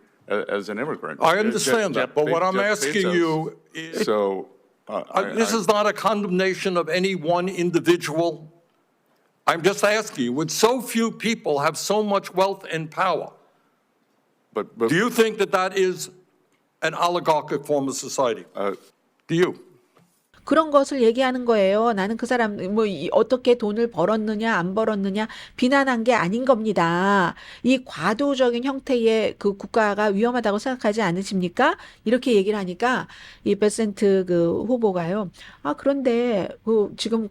as an immigrant. I understand that, but what I'm Jeff asking Bezos. you is, So, this is not a condemnation of any one individual. I'm just asking you, with so few people have so much wealth and power, but do you think that is an oligarchic form of society? Do you? 그런 것을 얘기하는 거예요. 나는 그 사람 뭐 어떻게 돈을 벌었느냐 안 벌었느냐 비난한 게 아닌 겁니다. 이 과도적인 형태의 그 국가가 위험하다고 생각하지 않으십니까? 이렇게 얘기를 하니까 이 베센트 그 후보가요. 아, 그런데 그 지금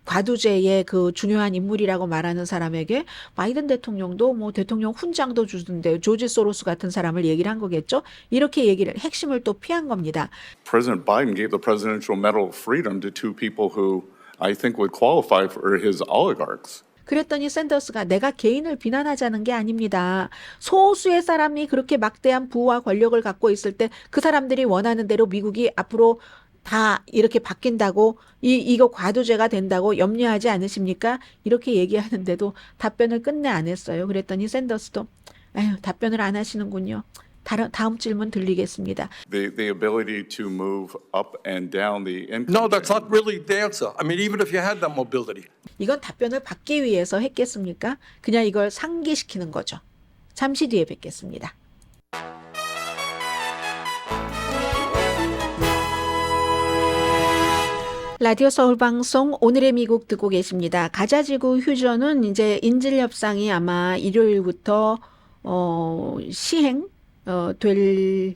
과두제의 그 중요한 인물이라고 말하는 사람에게 바이든 대통령도 뭐 대통령 훈장도 주던데 조지 소로스 같은 사람을 얘기를 한 거겠죠? 이렇게 얘기를 핵심을 또 피한 겁니다. President Biden gave the Presidential Medal of Freedom to two people who I think would qualify for his oligarchs. 그랬더니 샌더스가 내가 개인을 비난하자는 게 아닙니다. 소수의 사람이 그렇게 막대한 부와 권력을 갖고 있을 때 그 사람들이 원하는 대로 미국이 앞으로 다 이렇게 바뀐다고 이거 과도제가 된다고 염려하지 않으십니까? 이렇게 얘기하는데도 답변을 끝내 안 했어요. 그랬더니 샌더스도 답변을 안 하시는군요. 다음 질문 들리겠습니다. The ability to move up and down the income. No, that's not really the answer. I mean, even if you had that mobility. 이건 답변을 받기 위해서 했겠습니까? 그냥 이걸 상기시키는 거죠. 잠시 뒤에 뵙겠습니다. 라디오 서울 방송 오늘의 미국 듣고 계십니다. 가자지구 휴전은 이제 인질 협상이 아마 일요일부터 시행 될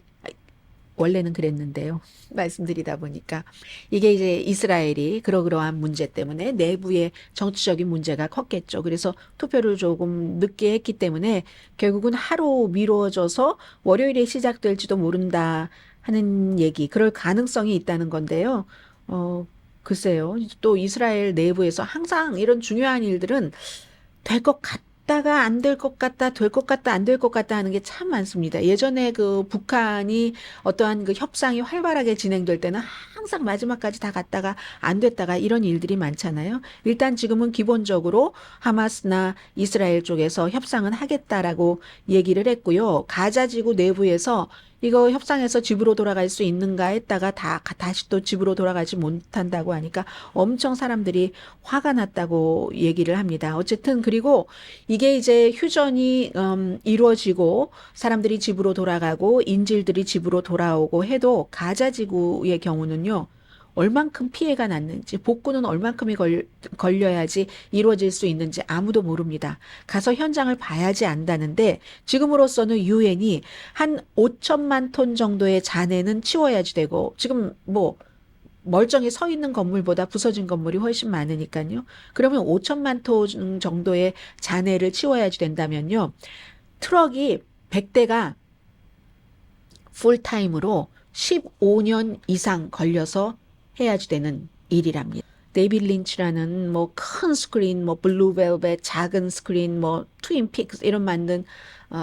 원래는 그랬는데요. 말씀드리다 보니까 이게 이제 이스라엘이 그러한 문제 때문에 내부의 정치적인 문제가 컸겠죠. 그래서 투표를 조금 늦게 했기 때문에 결국은 하루 미뤄져서 월요일에 시작될지도 모른다 하는 얘기, 그럴 가능성이 있다는 건데요. 글쎄요. 또 이스라엘 내부에서 항상 이런 중요한 일들은 될 것 같다가 안 될 것 같다, 될 것 같다, 안 될 것 같다 하는 게 참 많습니다. 예전에 그 북한이 어떠한 그 협상이 활발하게 진행될 때는 항상 마지막까지 다 갔다가 안 됐다가 이런 일들이 많잖아요. 일단 지금은 기본적으로 하마스나 이스라엘 쪽에서 협상은 하겠다라고 얘기를 했고요. 가자지구 내부에서 이거 협상해서 집으로 돌아갈 수 있는가 했다가 다시 또 집으로 돌아가지 못한다고 하니까 엄청 사람들이 화가 났다고 얘기를 합니다. 어쨌든 그리고 이게 이제 휴전이 이루어지고 사람들이 집으로 돌아가고 인질들이 집으로 돌아오고 해도 가자지구의 경우는요. 얼만큼 피해가 났는지, 복구는 얼만큼이 걸려야지 이루어질 수 있는지 아무도 모릅니다. 가서 현장을 봐야지 안다는데 지금으로서는 유엔이 한 5천만 톤 정도의 잔해는 치워야지 되고, 지금 뭐 멀쩡히 서 있는 건물보다 부서진 건물이 훨씬 많으니까요. 그러면 5천만 톤 정도의 잔해를 치워야지 된다면요. 트럭이 100대가 풀타임으로 15년 이상 걸려서 해야지 되는 일이랍니다. 데이빗 린치라는 뭐 큰 스크린, 뭐 블루벨벳, 작은 스크린, 뭐 트윈픽스 이런 만든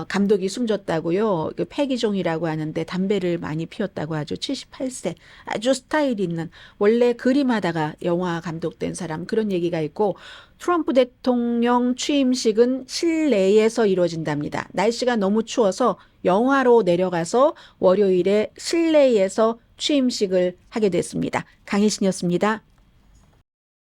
감독이 숨졌다고요. 그 패기종이라고 하는데 담배를 많이 피웠다고 하죠. 78세. 아주 스타일 있는, 원래 그림하다가 영화 감독된 사람, 그런 얘기가 있고, 트럼프 대통령 취임식은 실내에서 이루어진답니다. 날씨가 너무 추워서 영하로 내려가서 월요일에 실내에서 취임식을 하게 됐습니다. 강혜신이었습니다.